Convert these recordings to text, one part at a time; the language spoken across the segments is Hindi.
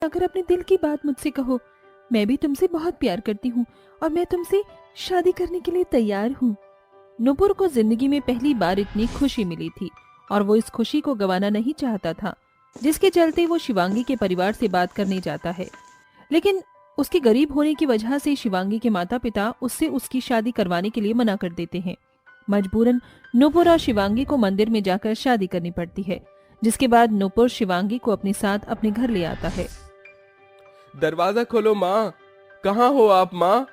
अगर अपने दिल की बात मुझसे कहो। मैं भी तुमसे बहुत प्यार करती हूँ और मैं तुमसे शादी करने के लिए तैयार हूँ। नुपुर को जिंदगी में पहली बार इतनी खुशी मिली थी और वो इस खुशी को गंवाना नहीं चाहता था, जिसके चलते वो शिवांगी के परिवार से बात करने जाता है। लेकिन उसके गरीब होने की वजह से शिवांगी के माता पिता उससे उसकी शादी करवाने के लिए मना कर देते हैं। मजबूरन नुपुर और शिवांगी को मंदिर में जाकर शादी करनी पड़ती है, जिसके बाद नुपुर शिवांगी को अपने साथ अपने घर ले आता है। दरवाजा खोलो माँ, कहाँ हो आप माँ?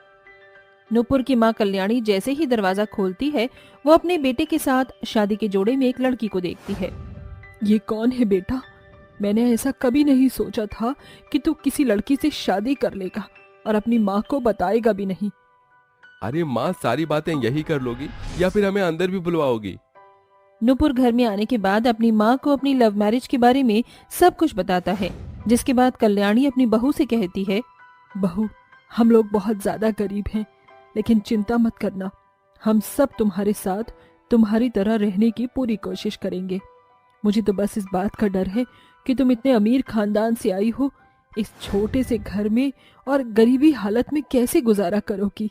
नुपुर की मां कल्याणी जैसे ही दरवाजा खोलती है, वो अपने बेटे के साथ शादी के जोड़े में एक लड़की को देखती है। ये कौन है बेटा? मैंने ऐसा कभी नहीं सोचा था कि तू किसी लड़की से शादी कर लेगा और अपनी माँ को बताएगा भी नहीं। अरे माँ, सारी बातें यही कर लोगी या फिर हमें अंदर भी बुलवाओगी? नुपुर घर में आने के बाद अपनी माँ को अपनी लव मैरिज के बारे में सब कुछ बताता है, जिसके बाद कल्याणी अपनी बहू से कहती है, बहू, हम लोग बहुत ज्यादा गरीब हैं, लेकिन चिंता मत करना, हम सब तुम्हारे साथ तुम्हारी तरह रहने की पूरी कोशिश करेंगे। मुझे तो बस इस बात का डर है कि तुम इतने अमीर खानदान से आई हो, इस छोटे से घर में और गरीबी हालत में कैसे गुजारा करोगी।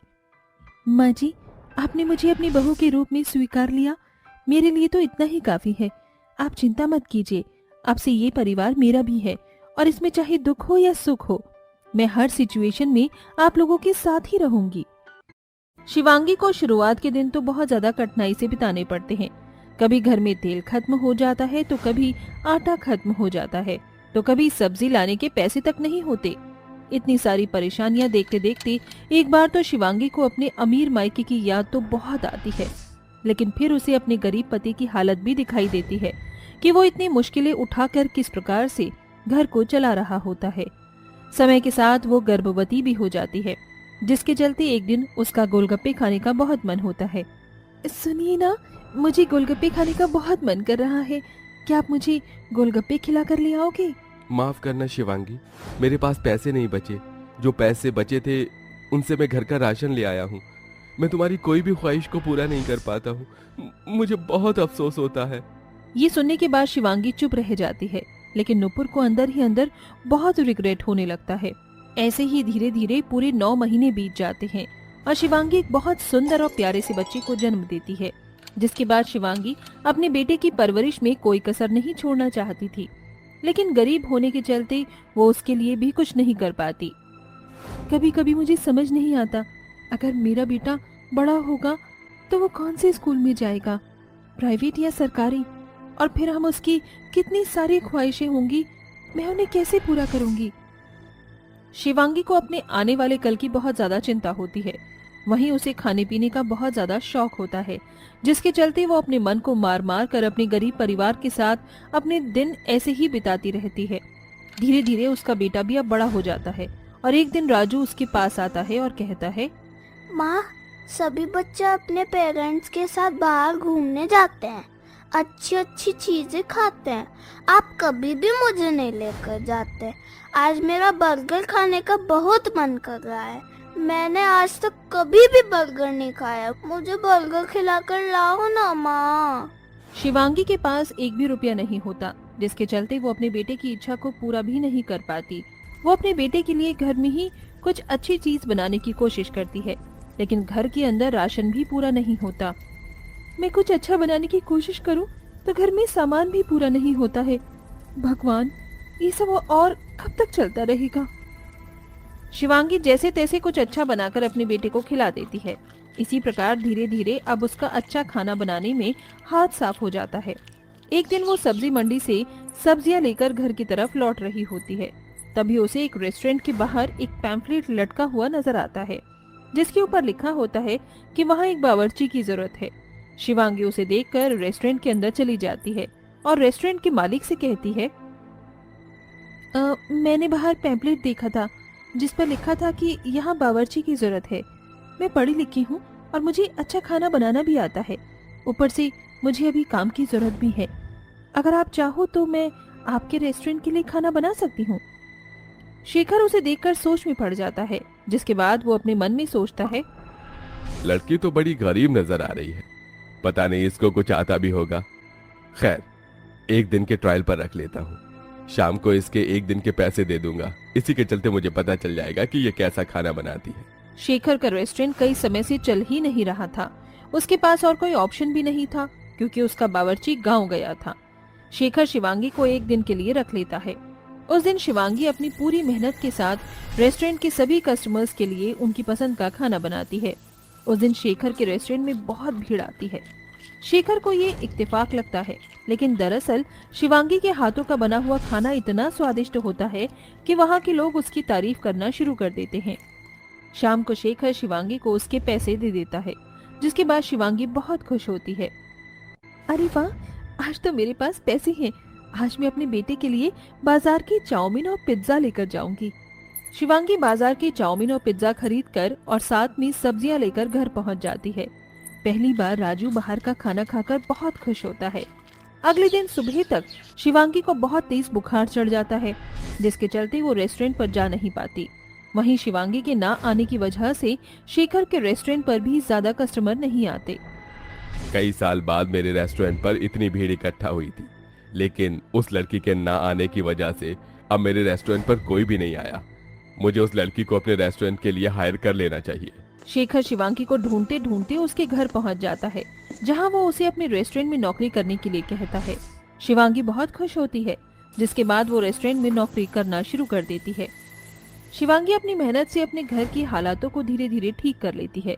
माँ जी, आपने मुझे अपनी बहू के रूप में स्वीकार लिया, मेरे लिए तो इतना ही काफी है। आप चिंता मत कीजिए, आपसे ये परिवार मेरा भी है और इसमें चाहे दुख हो या सुख हो, मैं हर सिचुएशन में आप लोगों के साथ ही रहूंगी। शिवांगी को शुरुआत के दिन तो बहुत ज्यादा कठिनाई से बिताने पड़ते हैं। कभी घर में तेल खत्म हो जाता है, तो कभी आटा खत्म हो जाता है, तो कभी सब्जी लाने के पैसे तक नहीं होते। इतनी सारी परेशानियां देखते देखते एक बार तो शिवांगी को अपने अमीर मायके की याद तो बहुत आती है, लेकिन फिर उसे अपने गरीब पति की हालत भी दिखाई देती है कि वो इतनी मुश्किलें उठाकर किस प्रकार से घर को चला रहा होता है। समय के साथ वो गर्भवती भी हो जाती है, जिसके चलते एक दिन उसका गोलगप्पे खाने का बहुत मन होता है। सुनिए ना, मुझे गोलगप्पे खाने का बहुत मन कर रहा है, क्या आप मुझे गोलगप्पे खिला कर ले आओगे? माफ करना शिवांगी, मेरे पास पैसे नहीं बचे। जो पैसे बचे थे उनसे मैं घर का राशन ले आया हूँ। मैं तुम्हारी कोई भी ख्वाहिश को पूरा नहीं कर पाता हूँ। मुझे बहुत अफसोस होता है। ये सुनने के बाद शिवांगी चुप रह जाती है, लेकिन नुपुर को अंदर ही अंदर बहुत रिग्रेट होने लगता है। ऐसे ही धीरे धीरे पूरे 9 महीने बीत जाते हैं और शिवांगी एक बहुत सुंदर और प्यारे से बच्चे को जन्म देती है, जिसके बाद शिवांगी अपने बेटे की परवरिश में कोई कसर नहीं छोड़ना चाहती थी, लेकिन गरीब होने के चलते वो उसके लिए भी कुछ नहीं कर पाती। कभी कभी मुझे समझ नहीं आता, अगर मेरा बेटा बड़ा होगा तो वो कौन से स्कूल में जाएगा, प्राइवेट या सरकारी, और फिर हम उसकी कितनी सारी ख्वाहिशें होंगी, मैं उन्हें कैसे पूरा करूंगी। शिवांगी को अपने आने वाले कल की बहुत ज्यादा चिंता होती है। वहीं उसे खाने पीने का बहुत ज्यादा शौक होता है, जिसके चलते वो अपने मन को मार मार कर अपने गरीब परिवार के साथ अपने दिन ऐसे ही बिताती रहती है। धीरे धीरे उसका बेटा भी अब बड़ा हो जाता है और एक दिन राजू उसके पास आता है और कहता है, माँ, सभी बच्चे अपने पेरेंट्स के साथ बाहर घूमने जाते हैं, अच्छी अच्छी चीजें खाते हैं, आप कभी भी मुझे नहीं लेकर जाते। आज मेरा बर्गर खाने का बहुत मन कर रहा है, मैंने आज तक कभी भी बर्गर नहीं खाया, मुझे बर्गर खिलाकर लाओ ना माँ। शिवांगी के पास एक भी रुपया नहीं होता, जिसके चलते वो अपने बेटे की इच्छा को पूरा भी नहीं कर पाती। वो अपने बेटे के लिए घर में ही कुछ अच्छी चीज बनाने की कोशिश करती है, लेकिन घर के अंदर राशन भी पूरा नहीं होता। मैं कुछ अच्छा बनाने की कोशिश करूं तो घर में सामान भी पूरा नहीं होता है। भगवान, ये सब और कब तक चलता रहेगा। शिवांगी जैसे तैसे कुछ अच्छा बनाकर अपने बेटे को खिला देती है। इसी प्रकार धीरे धीरे अब उसका अच्छा खाना बनाने में हाथ साफ हो जाता है। एक दिन वो सब्जी मंडी से सब्जियां लेकर घर की तरफ लौट रही होती है, तभी उसे एक रेस्टोरेंट के बाहर एक पैम्फलेट लटका हुआ नजर आता है, जिसके ऊपर लिखा होता है कि वहाँ एक बावर्ची की जरूरत है। शिवांगी उसे देखकर रेस्टोरेंट के अंदर चली जाती है और रेस्टोरेंट के मालिक से कहती है, मैंने बाहर पैम्फलेट देखा था जिस पर लिखा था कि यहाँ बावर्ची की जरूरत है। मैं पढ़ी लिखी हूँ और मुझे अच्छा खाना बनाना भी आता है, ऊपर से मुझे अभी काम की जरूरत भी है। अगर आप चाहो तो मैं आपके रेस्टोरेंट के लिए खाना बना सकती हूँ। शेखर उसे देखकर सोच में पड़ जाता है, जिसके बाद वो अपने मन में सोचता है, लड़की तो बड़ी गरीब नजर आ रही है, पता नहीं इसको कुछ आता भी होगा। खैर, एक दिन के ट्रायल पर रख लेता हूँ। शाम को इसके एक दिन के पैसे दे दूंगा। इसी के चलते मुझे पता चल जाएगा कि ये कैसा खाना बनाती है। शेखर का रेस्टोरेंट कई समय से चल ही नहीं रहा था। उसके पास और कोई ऑप्शन भी नहीं था क्योंकि उसका बावर्ची गांव गया था। शेखर शिवांगी को एक दिन के लिए रख लेता है। उस दिन शिवांगी अपनी पूरी मेहनत के साथ रेस्टोरेंट के सभी कस्टमर्स के लिए उनकी पसंद का खाना बनाती है। उस दिन शेखर के रेस्टोरेंट में बहुत भीड़ आती है। शेखर को ये इत्तेफाक लगता है, लेकिन दरअसल शिवांगी के हाथों का बना हुआ खाना इतना स्वादिष्ट होता है कि वहाँ के लोग उसकी तारीफ करना शुरू कर देते हैं। शाम को शेखर शिवांगी को उसके पैसे दे देता है, जिसके बाद शिवांगी बहुत खुश होती है। अरे वाह, आज तो मेरे पास पैसे हैं। आज मैं अपने बेटे के लिए बाजार की चाउमीन और पिज्जा लेकर जाऊंगी। शिवांगी बाजार की चाउमीन और पिज्जा खरीदकर और साथ में सब्जियां लेकर घर पहुंच जाती है। पहली बार राजू बाहर का खाना खाकर बहुत खुश होता है। अगले दिन सुबह तक शिवांगी को बहुत तेज बुखार चढ़ जाता है, जिसके चलते वो रेस्टोरेंट पर जा नहीं पाती। वहीं शिवांगी के ना आने की वजह से शेखर के रेस्टोरेंट पर भी ज्यादा कस्टमर नहीं आते। कई साल बाद मेरे रेस्टोरेंट पर इतनी भीड़ इकट्ठा हुई थी, लेकिन उस लड़की के ना आने की वजह से अब मेरे रेस्टोरेंट पर कोई भी नहीं आया। मुझे उस लड़की को अपने रेस्टोरेंट के लिए हायर कर लेना चाहिए। शेखर शिवांगी को ढूंढते ढूंढते उसके घर पहुंच जाता है, जहां वो उसे अपने रेस्टोरेंट में नौकरी करने के लिए कहता है। शिवांगी बहुत खुश होती है, जिसके बाद वो रेस्टोरेंट में नौकरी करना शुरू कर देती है। शिवांगी अपनी मेहनत से अपने घर की हालातों को धीरे धीरे ठीक कर लेती है।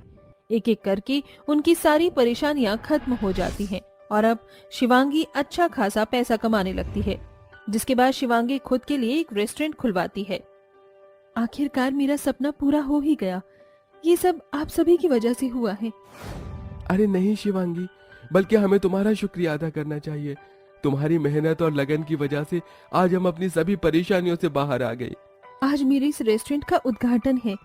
एक एक करके उनकी सारी परेशानियां खत्म हो जाती हैं और अब शिवांगी अच्छा खासा पैसा कमाने लगती है, जिसके बाद शिवांगी खुद के लिए एक रेस्टोरेंट खुलवाती है। आखिरकार मेरा सपना पूरा हो ही गया। ये सब आप सभी की वजह से हुआ है। अरे नहीं शिवांगी, बल्कि हमें तुम्हारा शुक्रिया अदा करना चाहिए। तुम्हारी मेहनत और लगन की वजह से आज हम अपनी सभी परेशानियों से बाहर आ गए। आज मेरे इस रेस्टोरेंट का उद्घाटन है।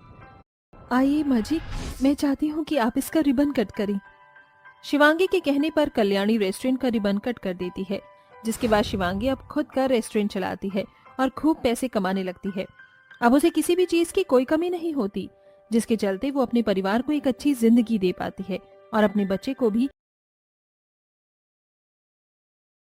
आइए माँ जी, मैं चाहती हूँ कि आप इसका रिबन कट करें। शिवांगी के कहने पर कल्याणी रेस्टोरेंट का रिबन कट कर देती है, जिसके बाद शिवांगी अब खुद का रेस्टोरेंट चलाती है और खूब पैसे कमाने लगती है। अब उसे किसी भी चीज की कोई कमी नहीं होती, जिसके चलते वो अपने परिवार को एक अच्छी जिंदगी दे पाती है और अपने बच्चे को भी